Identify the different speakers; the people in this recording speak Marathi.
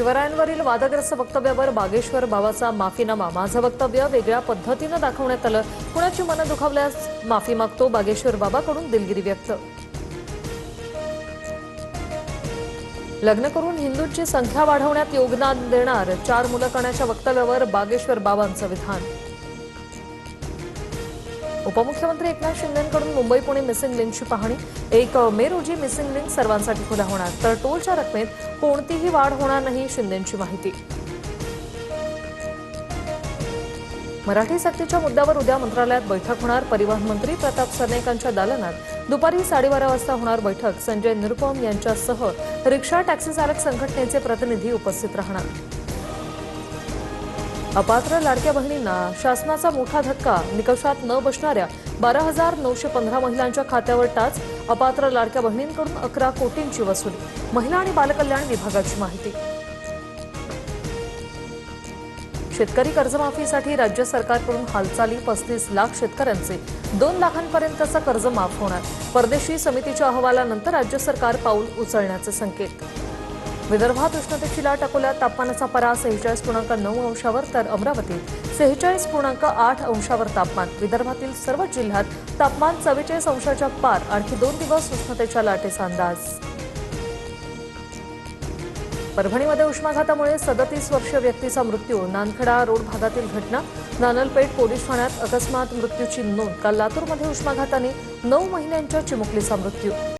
Speaker 1: शिवरायांवरील वादग्रस्त वक्तव्यावर बागेश्वर बाबाचा माफीनामा। माझं वक्तव्य वेगळ्या पद्धतीनं दाखवण्यात आलं, कुणाची मनं दुखावल्यास माफी मागतो, बागेश्वर बाबाकडून दिलगिरी व्यक्त। लग्न करून हिंदूंची संख्या वाढवण्यात योगदान देणार, 4 मुलं करण्याच्या वक्तव्यावर बागेश्वर बाबांचं विधान। उपमुख्यमंत्री एकनाथ शिंदेंकडून मुंबई पुणे मिसिंग लिंकची पाहणी। 1 मे रोजी मिसिंग लिंक सर्वांसाठी खुला होणार, तर टोलच्या रकमेत कोणतीही वाढ होणार नाही, शिंदेंची माहिती। मराठी सक्तीच्या मुद्द्यावर उद्या मंत्रालयात बैठक होणार, परिवहन मंत्री प्रताप सरनाईकांच्या दालनात दुपारी 12:30 वाजता होणार बैठक। संजय निरुपम यांच्यासह रिक्षा टॅक्सी चालक संघटनेचे प्रतिनिधी उपस्थित राहणार। अपात्र लाडक्या बहिणींना शासनाचा मोठा धक्का, निकषात न बसणाऱ्या 12,915 महिलांच्या खात्यावर टाच, अपात्र लाडक्या बहिणींकडून 11 कोटींची वसुली, महिला आणि बालकल्याण विभागाची माहिती। शेतकरी कर्जमाफीसाठी राज्य सरकारकडून हालचाली, 35 लाख शेतकऱ्यांचे 2 लाखांपर्यंतचं कर्ज माफ होणार, परदेशी समितीच्या अहवालानंतर राज्य सरकार पाऊल उचलण्याचे संकेत। विदर्भात उष्णतेची लाट, अकोल्यात तापमानाचा पारा 46.9 अंशावर, तर अमरावतीत 46.8 अंशावर तापमान। विदर्भातील सर्व जिल्ह्यात तापमान 44 अंशाच्या पार, आणखी 2 दिवस उष्णतेच्या लाटेचा अंदाज। परभणीमध्ये उष्माघातामुळे 37 वर्षीय व्यक्तीचा मृत्यू, नानखडा रोड भागातील घटना। नानलपेठ पोलीस ठाण्यात अकस्मात मृत्यूची नोंद। काल लातूरमध्ये उष्माघाताने 9 महिन्यांच्या चिमुकलीचा मृत्यू।